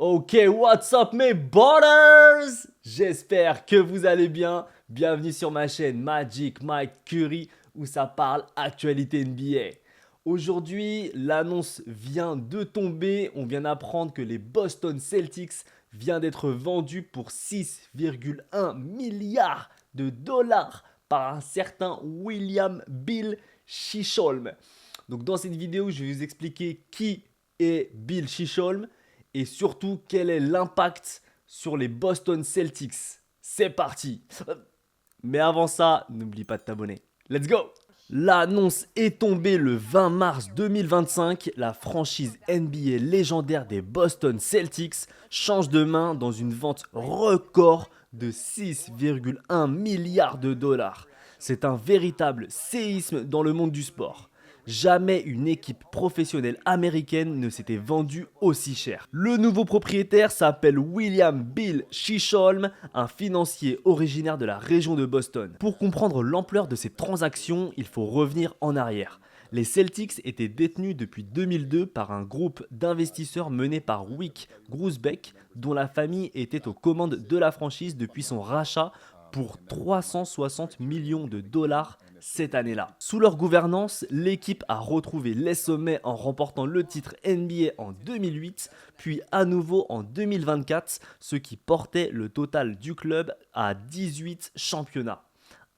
Ok, what's up mes borders? J'espère que vous allez bien. Bienvenue sur ma chaîne Magic Mike Curry où ça parle actualité NBA. Aujourd'hui, l'annonce vient de tomber. On vient d'apprendre que les Boston Celtics viennent d'être vendus pour 6,1 milliards de dollars par un certain William Bill Chisholm. Donc dans cette vidéo, je vais vous expliquer qui est Bill Chisholm et surtout quel est l'impact sur les Boston Celtics. C'est parti. Mais avant ça, n'oublie pas de t'abonner. Let's go. L'annonce est tombée le 20 mars 2025. La franchise NBA légendaire des Boston Celtics change de main dans une vente record de 6,1 milliards de dollars. C'est un véritable séisme dans le monde du sport. Jamais une équipe professionnelle américaine ne s'était vendue aussi cher. Le nouveau propriétaire s'appelle William Bill Chisholm, un financier originaire de la région de Boston. Pour comprendre l'ampleur de ces transactions, il faut revenir en arrière. Les Celtics étaient détenus depuis 2002 par un groupe d'investisseurs mené par Wyc Grousbeck, dont la famille était aux commandes de la franchise depuis son rachat pour 360 millions de dollars cette année-là. Sous leur gouvernance, l'équipe a retrouvé les sommets en remportant le titre NBA en 2008, puis à nouveau en 2024, ce qui portait le total du club à 18 championnats.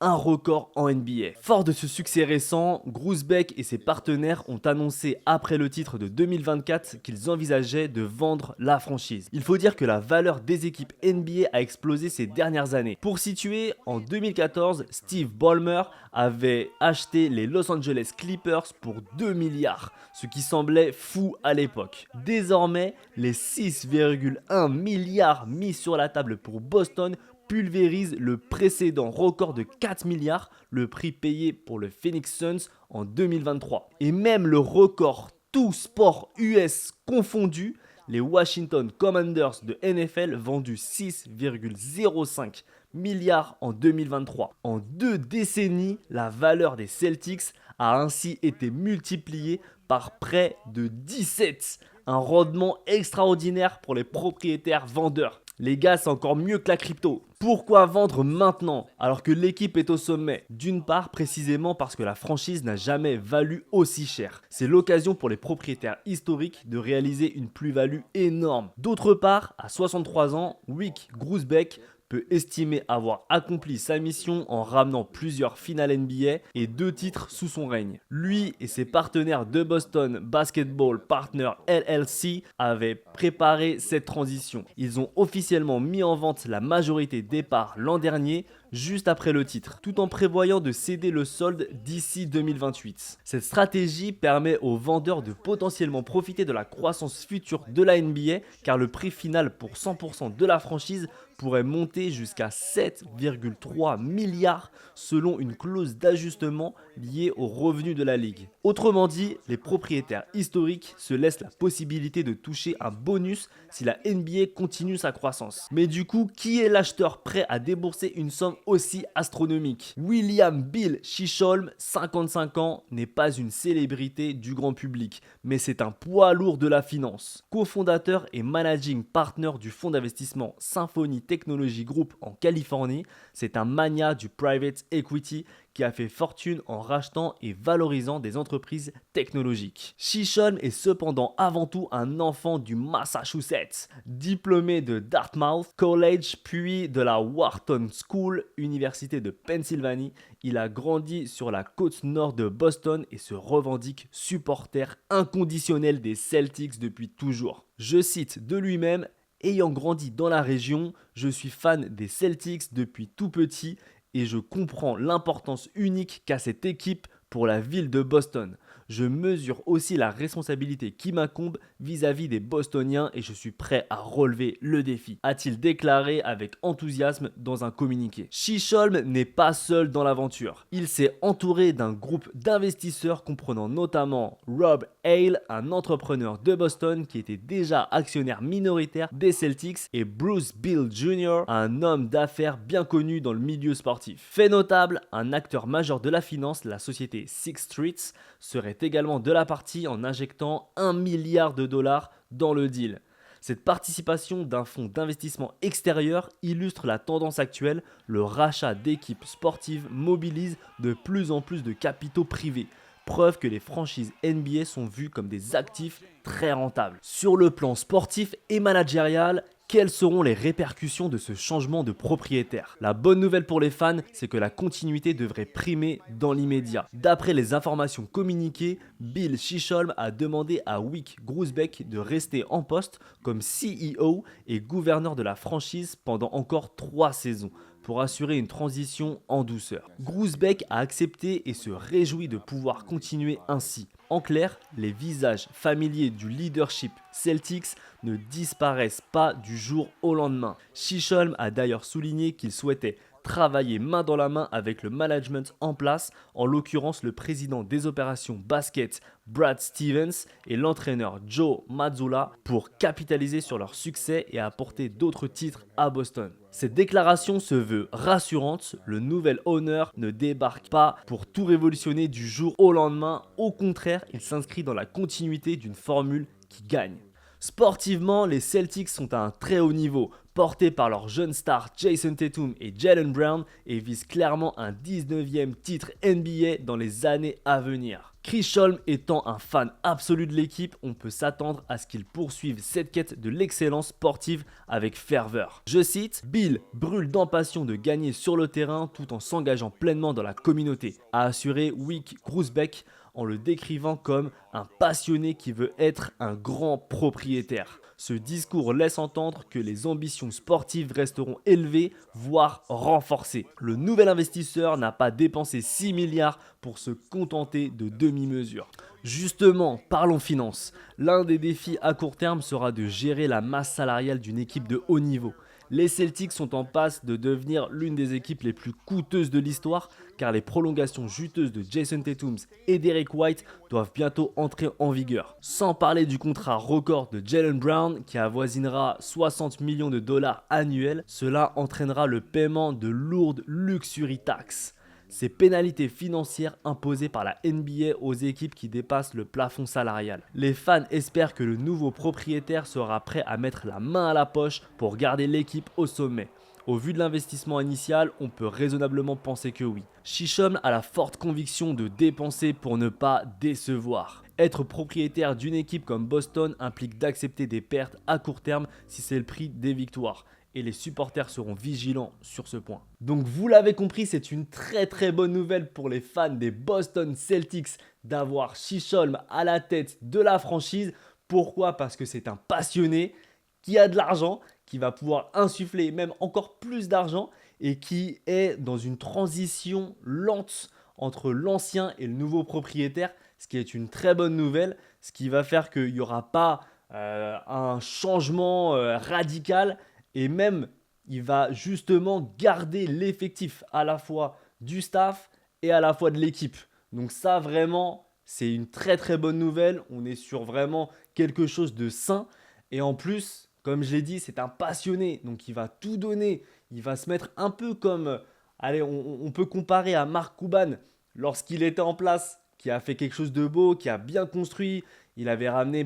Un record en NBA. Fort de ce succès récent, Grousbeck et ses partenaires ont annoncé après le titre de 2024 qu'ils envisageaient de vendre la franchise. Il faut dire que la valeur des équipes NBA a explosé ces dernières années. Pour situer, en 2014, Steve Ballmer avait acheté les Los Angeles Clippers pour 2 milliards, ce qui semblait fou à l'époque. Désormais, les 6,1 milliards mis sur la table pour Boston pulvérise le précédent record de 4 milliards, le prix payé pour le Phoenix Suns en 2023. Et même le record tout sport US confondu, les Washington Commanders de NFL vendus 6,05 milliards en 2023. En 2 décennies, la valeur des Celtics a ainsi été multipliée par près de 17. Un rendement extraordinaire pour les propriétaires vendeurs. Les gars, c'est encore mieux que la crypto. Pourquoi vendre maintenant alors que l'équipe est au sommet? D'une part, précisément parce que la franchise n'a jamais valu aussi cher. C'est l'occasion pour les propriétaires historiques de réaliser une plus-value énorme. D'autre part, à 63 ans, Wyc Grousbeck peut estimer avoir accompli sa mission en ramenant plusieurs finales NBA et 2 titres sous son règne. Lui et ses partenaires de Boston Basketball Partners LLC avaient préparé cette transition. Ils ont officiellement mis en vente la majorité des parts l'an dernier, juste après le titre, tout en prévoyant de céder le solde d'ici 2028. Cette stratégie permet aux vendeurs de potentiellement profiter de la croissance future de la NBA car le prix final pour 100% de la franchise pourrait monter jusqu'à 7,3 milliards selon une clause d'ajustement liée aux revenus de la ligue. Autrement dit, les propriétaires historiques se laissent la possibilité de toucher un bonus si la NBA continue sa croissance. Mais du coup, qui est l'acheteur prêt à débourser une somme aussi astronomique? William Bill Chisholm, 55 ans, n'est pas une célébrité du grand public, mais c'est un poids lourd de la finance. Cofondateur et managing partner du fonds d'investissement Symphony Technology Group en Californie, c'est un magnat du private equity qui a fait fortune en rachetant et valorisant des entreprises technologiques. Chisholm est cependant avant tout un enfant du Massachusetts, diplômé de Dartmouth College puis de la Wharton School, université de Pennsylvanie. Il a grandi sur la côte nord de Boston et se revendique supporter inconditionnel des Celtics depuis toujours. Je cite de lui-même: ayant grandi dans la région, je suis fan des Celtics depuis tout petit et je comprends l'importance unique qu'a cette équipe pour la ville de Boston. Je mesure aussi la responsabilité qui m'incombe vis-à-vis des Bostoniens et je suis prêt à relever le défi, a-t-il déclaré avec enthousiasme dans un communiqué. Chisholm n'est pas seul dans l'aventure. Il s'est entouré d'un groupe d'investisseurs comprenant notamment Rob Hale, un entrepreneur de Boston qui était déjà actionnaire minoritaire des Celtics, et Bruce Bill Jr., un homme d'affaires bien connu dans le milieu sportif. Fait notable, un acteur majeur de la finance, la société Sixth Street, serait également de la partie en injectant 1 milliard de dollars dans le deal. Cette participation d'un fonds d'investissement extérieur illustre la tendance actuelle, le rachat d'équipes sportives mobilise de plus en plus de capitaux privés. Preuve que les franchises NBA sont vues comme des actifs très rentables. Sur le plan sportif et managérial, quelles seront les répercussions de ce changement de propriétaire? La bonne nouvelle pour les fans, c'est que la continuité devrait primer dans l'immédiat. D'après les informations communiquées, Bill Chisholm a demandé à Wyc Grousbeck de rester en poste comme CEO et gouverneur de la franchise pendant encore 3 saisons pour assurer une transition en douceur. Grousbeck a accepté et se réjouit de pouvoir continuer ainsi. En clair, les visages familiers du leadership Celtics ne disparaissent pas du jour au lendemain. Chisholm a d'ailleurs souligné qu'il souhaitait travailler main dans la main avec le management en place, en l'occurrence le président des opérations basket Brad Stevens et l'entraîneur Joe Mazzulla pour capitaliser sur leur succès et apporter d'autres titres à Boston. Cette déclaration se veut rassurante, le nouvel owner ne débarque pas pour tout révolutionner du jour au lendemain, au contraire, il s'inscrit dans la continuité d'une formule qui gagne. Sportivement, les Celtics sont à un très haut niveau, portés par leurs jeunes stars Jason Tatum et Jaylen Brown et visent clairement un 19e titre NBA dans les années à venir. Chris Sholm étant un fan absolu de l'équipe, on peut s'attendre à ce qu'il poursuive cette quête de l'excellence sportive avec ferveur. Je cite, « Bill brûle d'impatience de gagner sur le terrain tout en s'engageant pleinement dans la communauté », a assuré Wyc Grousbeck en le décrivant comme un passionné qui veut être un grand propriétaire. Ce discours laisse entendre que les ambitions sportives resteront élevées, voire renforcées. Le nouvel investisseur n'a pas dépensé 6 milliards pour se contenter de demi-mesures. Justement, parlons finances. L'un des défis à court terme sera de gérer la masse salariale d'une équipe de haut niveau. Les Celtics sont en passe de devenir l'une des équipes les plus coûteuses de l'histoire car les prolongations juteuses de Jason Tatum et Derrick White doivent bientôt entrer en vigueur. Sans parler du contrat record de Jaylen Brown qui avoisinera 60 millions de dollars annuels, cela entraînera le paiement de lourdes luxury taxes. Ces pénalités financières imposées par la NBA aux équipes qui dépassent le plafond salarial. Les fans espèrent que le nouveau propriétaire sera prêt à mettre la main à la poche pour garder l'équipe au sommet. Au vu de l'investissement initial, on peut raisonnablement penser que oui. Chisholm a la forte conviction de dépenser pour ne pas décevoir. Être propriétaire d'une équipe comme Boston implique d'accepter des pertes à court terme si c'est le prix des victoires. Et les supporters seront vigilants sur ce point. Donc vous l'avez compris, c'est une très bonne nouvelle pour les fans des Boston Celtics d'avoir Chisholm à la tête de la franchise. Pourquoi? Parce que c'est un passionné qui a de l'argent, qui va pouvoir insuffler même encore plus d'argent et qui est dans une transition lente entre l'ancien et le nouveau propriétaire, ce qui est une très bonne nouvelle, ce qui va faire qu'il n'y aura pas un changement radical. Et même, il va justement garder l'effectif à la fois du staff et à la fois de l'équipe. Donc ça, vraiment, c'est une très bonne nouvelle. On est sur vraiment quelque chose de sain. Et en plus, comme je l'ai dit, c'est un passionné. Donc il va tout donner. Il va se mettre un peu comme... Allez, on peut comparer à Mark Cuban lorsqu'il était en place, qui a fait quelque chose de beau, qui a bien construit. Il avait ramené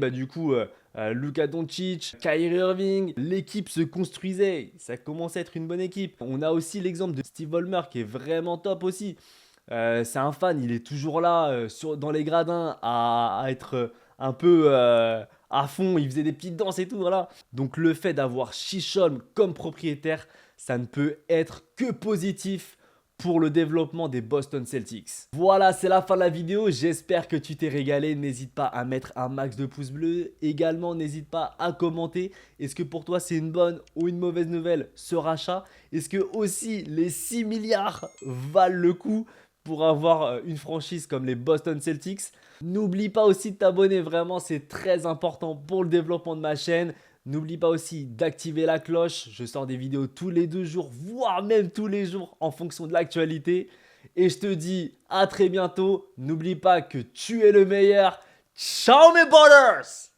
Luka Doncic, Kyrie Irving. L'équipe se construisait. Ça commençait à être une bonne équipe. On a aussi l'exemple de Steve Ballmer qui est vraiment top aussi. C'est un fan, il est toujours là dans les gradins à être un peu à fond. Il faisait des petites danses et tout. Voilà. Donc le fait d'avoir Chisholm comme propriétaire, ça ne peut être que positif pour le développement des Boston Celtics. Voilà, c'est la fin de la vidéo. J'espère que tu t'es régalé. N'hésite pas à mettre un max de pouces bleus. Également, n'hésite pas à commenter. Est-ce que pour toi, c'est une bonne ou une mauvaise nouvelle, ce rachat? Est-ce que aussi les 6 milliards valent le coup pour avoir une franchise comme les Boston Celtics? N'oublie pas aussi de t'abonner. Vraiment, c'est très important pour le développement de ma chaîne. N'oublie pas aussi d'activer la cloche, je sors des vidéos tous les 2 jours, voire même tous les jours en fonction de l'actualité. Et je te dis à très bientôt, n'oublie pas que tu es le meilleur. Ciao mes brothers!